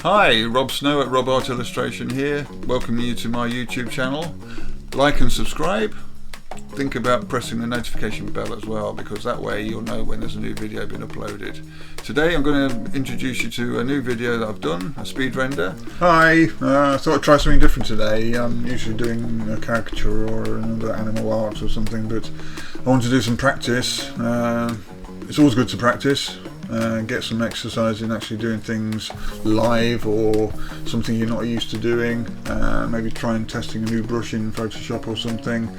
Hi, Rob Snow at Rob Art Illustration here, welcoming you to my YouTube channel. Like and subscribe. Think about pressing the notification bell as well, because that way you'll know when there's a new video being uploaded. Today I'm going to introduce you to a new video that I've done, a speed render. Hi, I thought I'd try something different today. I'm usually doing a caricature or another animal art or something, but I want to do some practice. It's always good to practice. Get some exercise in actually doing things live or something you're not used to doing. Maybe trying testing a new brush in Photoshop or something.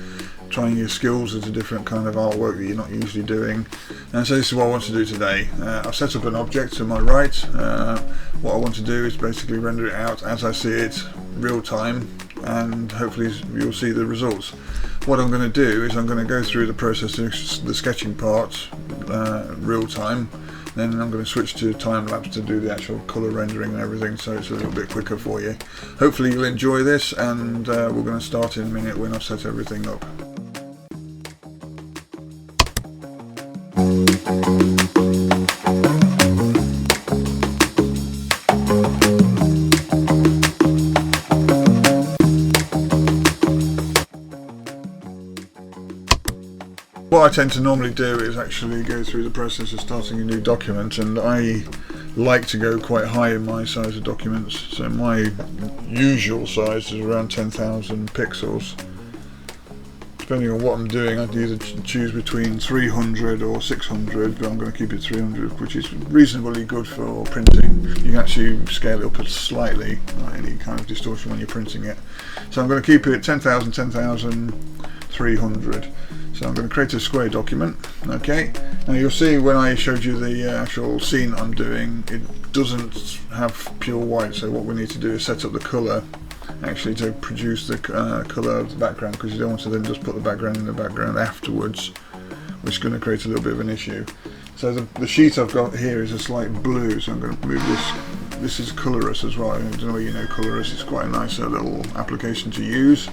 Trying your skills as a different kind of artwork that you're not usually doing. And so this is what I want to do today. I've set up an object to my right. What I want to do is basically render it out as I see it, real time, and hopefully you'll see the results. What I'm going to do is I'm going to go through the process of the sketching part real time. Then I'm going to switch to time lapse to do the actual colour rendering and everything, so it's a little bit quicker for you. Hopefully you'll enjoy this, and we're going to start in a minute when I've set everything up. What I tend to normally do is actually go through the process of starting a new document, and I like to go quite high in my size of documents. So my usual size is around 10,000 pixels. Depending on what I'm doing, I'd either choose between 300 or 600, but I'm going to keep it 300, which is reasonably good for printing. You can actually scale it up slightly, any kind of distortion when you're printing it. So I'm going to keep it 10,000, 10,300. So I'm going to create a square document. Okay, now you'll see when I showed you the actual scene I'm doing, it doesn't have pure white, so what we need to do is set up the colour actually to produce the colour of the background, because you don't want to then just put the background in the background afterwards, which is going to create a little bit of an issue. So the sheet I've got here is a slight blue, so I'm going to move this. This is Coolorus as well. I don't know whether you know Coolorus. It's quite a nice little application to use.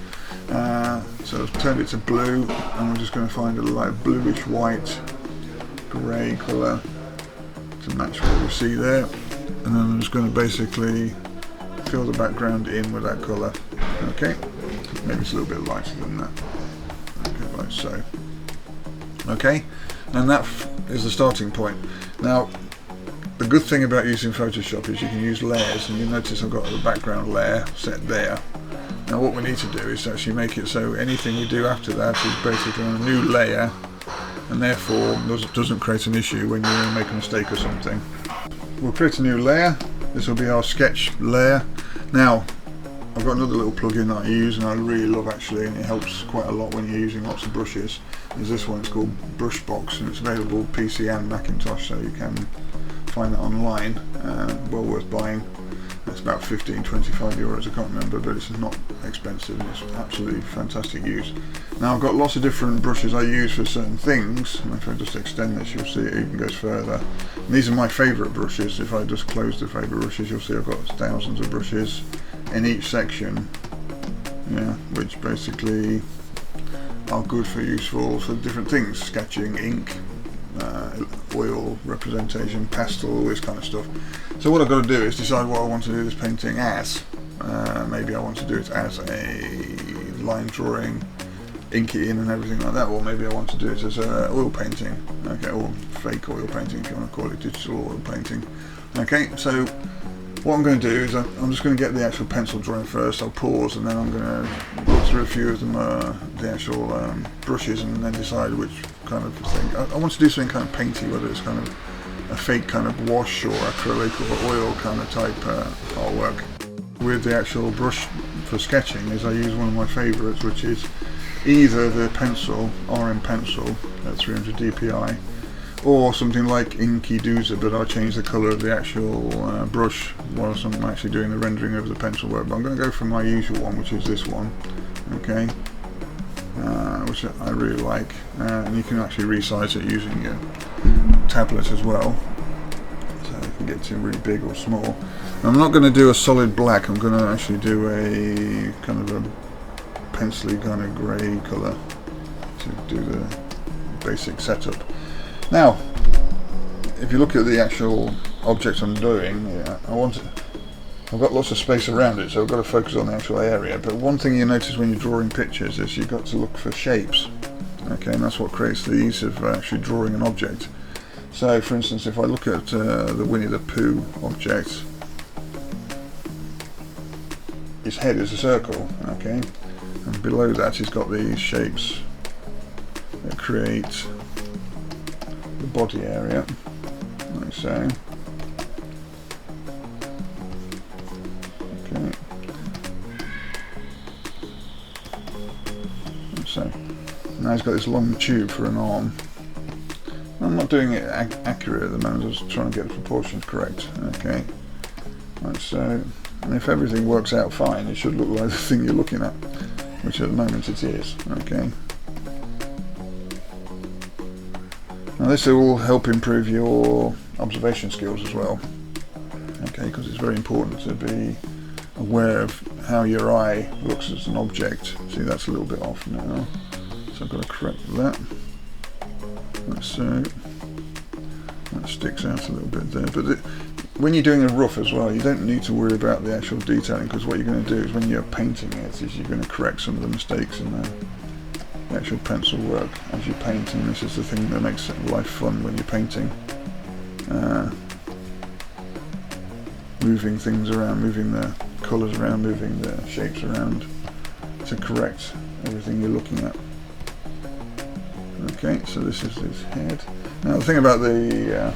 So I've turned it to blue, and we're just going to find a light bluish white grey colour to match what we see there, and then I'm just going to basically fill the background in with that colour. Okay, maybe it's a little bit lighter than that. Okay, like so. Okay, and that is the starting point. Now, the good thing about using Photoshop is you can use layers, and you'll notice I've got the background layer set there. Now what we need to do is actually make it so anything we do after that is basically on a new layer, and therefore doesn't create an issue when you make a mistake or something. We'll create a new layer. This will be our sketch layer. Now I've got another little plugin that I use and I really love actually, and it helps quite a lot when you're using lots of brushes. Is this one. It's called BrushBox, and it's available PC and Macintosh, so you can find that online. Well worth buying. It's about 15–25 euros, I can't remember, but it's not expensive and it's absolutely fantastic use. Now I've got lots of different brushes I use for certain things, and if I just extend this you'll see it even goes further. And these are my favourite brushes. If I just close the favourite brushes you'll see I've got thousands of brushes in each section, yeah, which basically are good for useful for different things: sketching, ink, oil representation, pastel, all this kind of stuff. So what I've got to do is decide what I want to do this painting as. Maybe I want to do it as a line drawing, ink it in and everything like that, or maybe I want to do it as a oil painting, okay, or fake oil painting if you want to call it digital oil painting. Okay, so what I'm going to do is I'm just going to get the actual pencil drawing first. I'll pause and then I'm going to look through a few of them, the actual brushes, and then decide which kind of thing. I want to do something kind of painty, whether it's kind of a fake kind of wash or acrylic or oil kind of type artwork. With the actual brush for sketching is I use one of my favourites, which is either the pencil, RM pencil at 300 dpi, or something like Inky Doozer, but I'll change the colour of the actual brush whilst I'm actually doing the rendering of the pencil work. But I'm going to go for my usual one, which is this one, okay, which I really like, and you can actually resize it using your tablet as well, so you can get to really big or small. I'm not going to do a solid black, I'm going to actually do a kind of a pencil-y kind of grey colour to do the basic setup. Now, if you look at the actual object I'm doing, I want I've got lots of space around it, so I've got to focus on the actual area. But one thing you notice when you're drawing pictures is you've got to look for shapes. Okay, and that's what creates the ease of actually drawing an object. So, for instance, if I look at the Winnie the Pooh object, his head is a circle, okay, and below that he's got these shapes that create the body area, like so. Okay. So now he's got this long tube for an arm. I'm not doing it accurate at the moment, I'm just trying to get the proportions correct. Okay, like so. And if everything works out fine, it should look like the thing you're looking at, which at the moment it is. Okay. Now this will help improve your observation skills as well. Okay, because it's very important to be aware of how your eye looks as an object. See, that's a little bit off now, so I've got to correct that. Like so. That sticks out a little bit there, but when you're doing a rough as well, you don't need to worry about the actual detailing, because what you're going to do is when you're painting it, is you're going to correct some of the mistakes in the actual pencil work as you paint, and this is the thing that makes life fun when you're painting. Moving things around, moving the colours around, moving the shapes around to correct everything you're looking at. Okay, so this is his head. Now the thing about the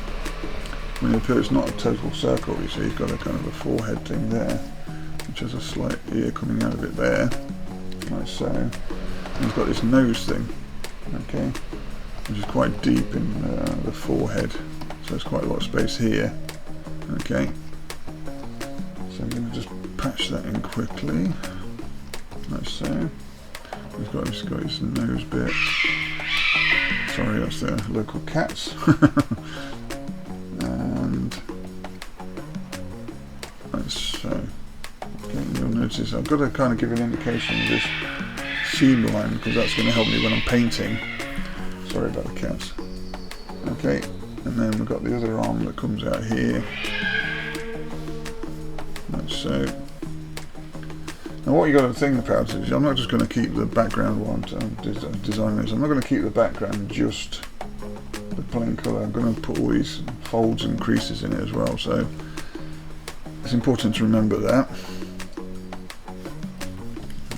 Winnie the Pooh, it's not a total circle, you see, he's got a kind of a forehead thing there, which has a slight ear coming out of it there, like so. And he's got this nose thing, okay, which is quite deep in the forehead, so there's quite a lot of space here, okay. So I'm going to just patch that in quickly, like so. He's got his nose bit. Sorry, that's the local cats. And like so. Okay, you'll notice I've got to kind of give an indication of this seam line, because that's going to help me when I'm painting. Sorry about the cats. Okay, and then we've got the other arm that comes out here. Like so. Now what you got to think about is, I'm not just going to keep the background while I'm designing this. I'm not going to keep the background just the plain colour. I'm going to put all these folds and creases in it as well. So it's important to remember that.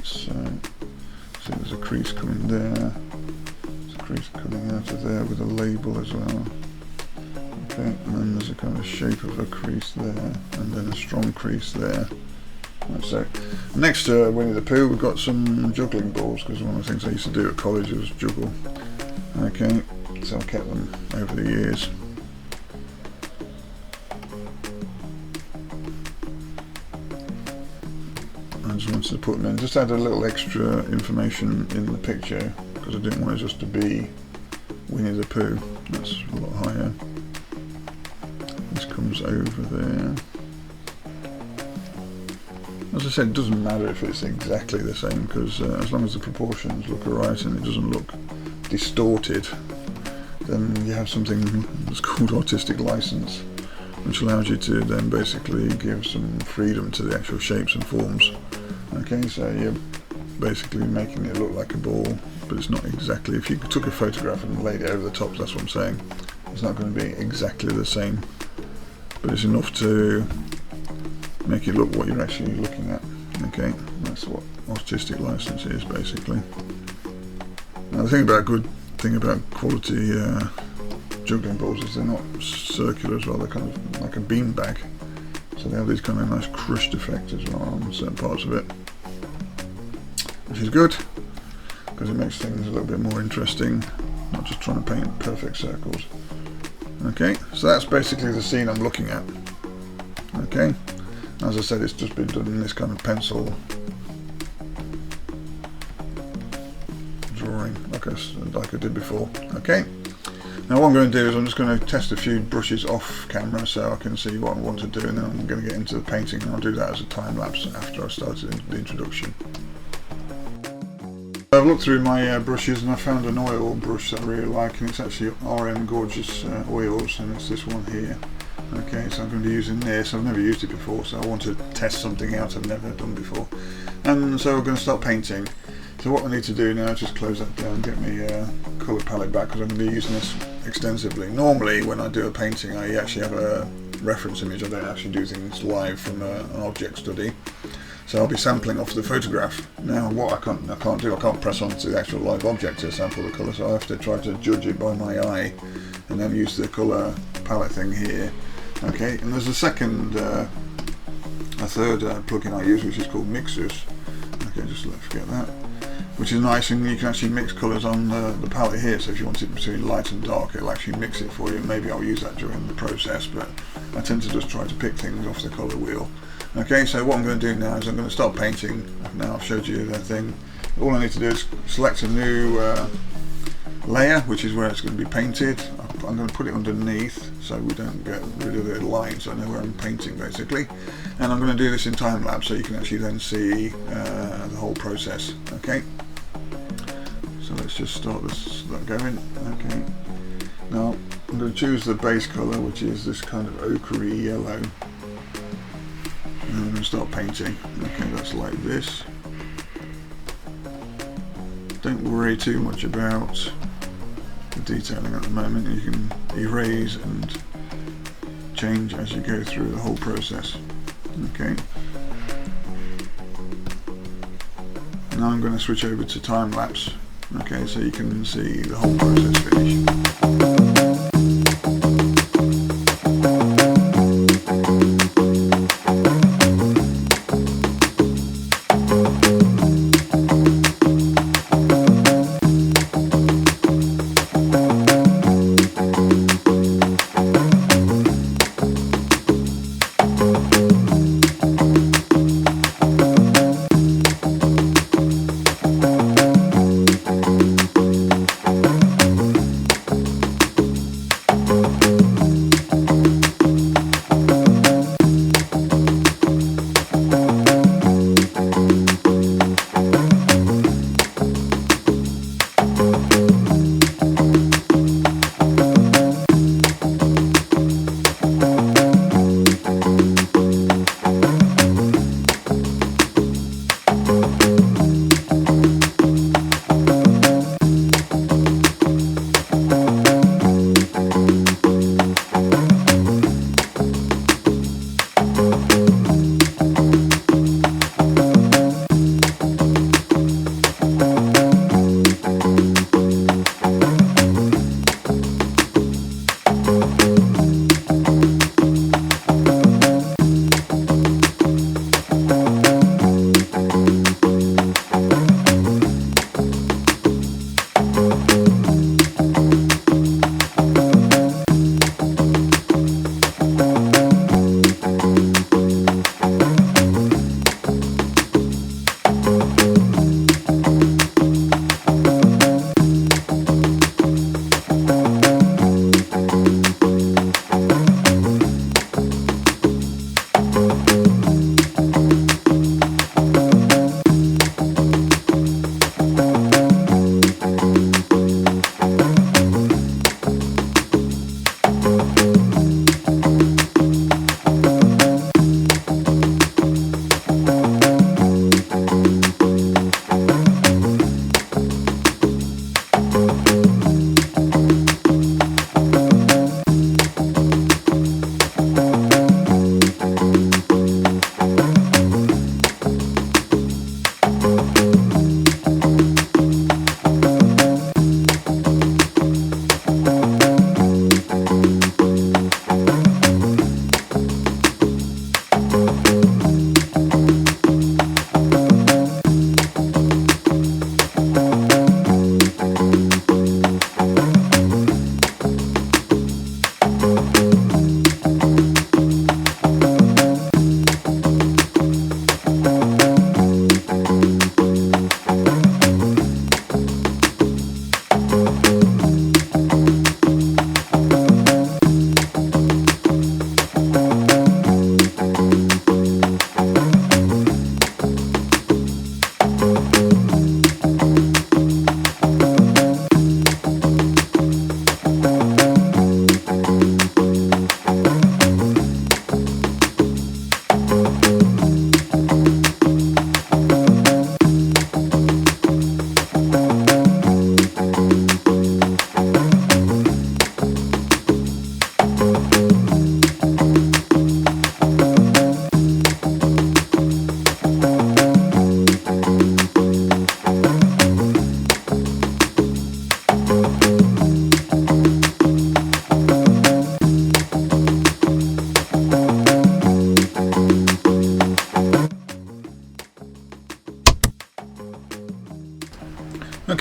So there's a crease coming there. There's a crease coming out of there with a label as well. Okay, and then there's a kind of shape of a crease there, and then a strong crease there. So next to Winnie the Pooh, we've got some juggling balls, because one of the things I used to do at college was juggle. Okay, so I kept them over the years. I just wanted to put them in, just add a little extra information in the picture, because I didn't want it just to be Winnie the Pooh. That's a lot higher. This comes over there. As I said, it doesn't matter if it's exactly the same, because as long as the proportions look alright and it doesn't look distorted, then you have something that's called artistic license, which allows you to then basically give some freedom to the actual shapes and forms. Okay, so you're basically making it look like a ball, but it's not exactly. If you took a photograph and laid it over the top, that's what I'm saying, it's not going to be exactly the same, but it's enough to make it look what you're actually looking at. Okay, that's what artistic license is basically. Now the good thing about quality juggling balls is they're not circular as well, they're kind of like a bean bag, so they have this kind of nice crushed effect as well on certain parts of it, which is good because it makes things a little bit more interesting, not just trying to paint perfect circles. Okay, so that's basically the scene I'm looking at. Okay, as I said, it's just been done in this kind of pencil drawing like I did before. Okay, now what I'm going to do is I'm just going to test a few brushes off camera so I can see what I want to do, and then I'm going to get into the painting, and I'll do that as a time lapse after I've started the introduction. I've looked through my brushes and I found an oil brush that I really like, and it's actually RM Gorgeous Oils, and it's this one here. Okay, so I'm going to be using this. I've never used it before, so I want to test something out I've never done before. And so we're going to start painting. So what I need to do now is just close that down, get my colour palette back, because I'm going to be using this extensively. Normally when I do a painting I actually have a reference image. I don't actually do things live from an object study. So I'll be sampling off the photograph. Now what I can't press onto the actual live object to sample the colour, so I have to try to judge it by my eye and then use the colour palette thing here. Okay, and there's a third plugin I use, which is called Mixoos. Okay, just let's forget that. Which is nice, and you can actually mix colours on the palette here, so if you want it between light and dark, it'll actually mix it for you. Maybe I'll use that during the process, but I tend to just try to pick things off the colour wheel. Okay, so what I'm going to do now is I'm going to start painting. Now I've showed you that thing. All I need to do is select a new layer, which is where it's going to be painted. I'm going to put it underneath so we don't get rid of the lines, so I know where I'm painting basically. And I'm going to do this in time lapse so you can actually then see the whole process. Okay, so let's just start that going. Okay, now I'm going to choose the base colour, which is this kind of ochre yellow, and I'm going to start painting. Okay, that's like this. Don't worry too much about the detailing at the moment. You can erase and change as you go through the whole process. Okay, now I'm going to switch over to time lapse. Okay, so you can see the whole process finish.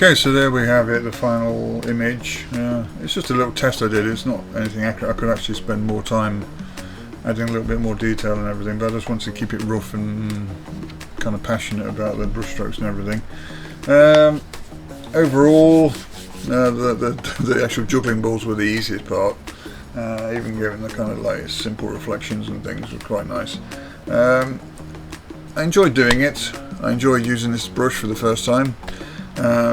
Okay, so there we have it, the final image. It's just a little test I did. It's not anything accurate. I could actually spend more time adding a little bit more detail and everything, but I just wanted to keep it rough and kind of passionate about the brush strokes and everything. Overall, the actual juggling balls were the easiest part. Even giving the kind of like simple reflections and things was quite nice. I enjoyed doing it. I enjoyed using this brush for the first time.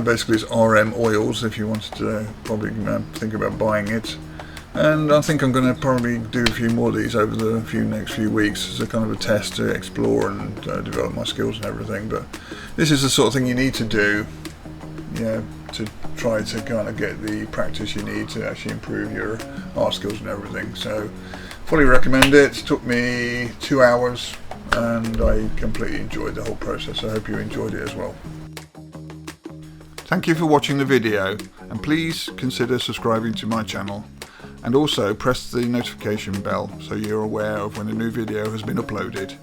Basically it's RM oils if you wanted to probably think about buying it. And I think I'm going to probably do a few more of these over the next few weeks as a kind of a test to explore and develop my skills and everything. But this is the sort of thing you need to do, you know, to try to kind of get the practice you need to actually improve your art skills and everything. So fully recommend it. It took me 2 hours and I completely enjoyed the whole process. I hope you enjoyed it as well. Thank you for watching the video, and please consider subscribing to my channel, and also press the notification bell so you're aware of when a new video has been uploaded.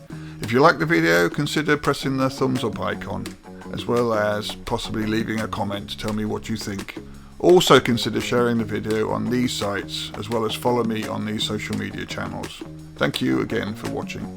If you like the video, consider pressing the thumbs up icon, as well as possibly leaving a comment to tell me what you think. Also consider sharing the video on these sites, as well as follow me on these social media channels. Thank you again for watching.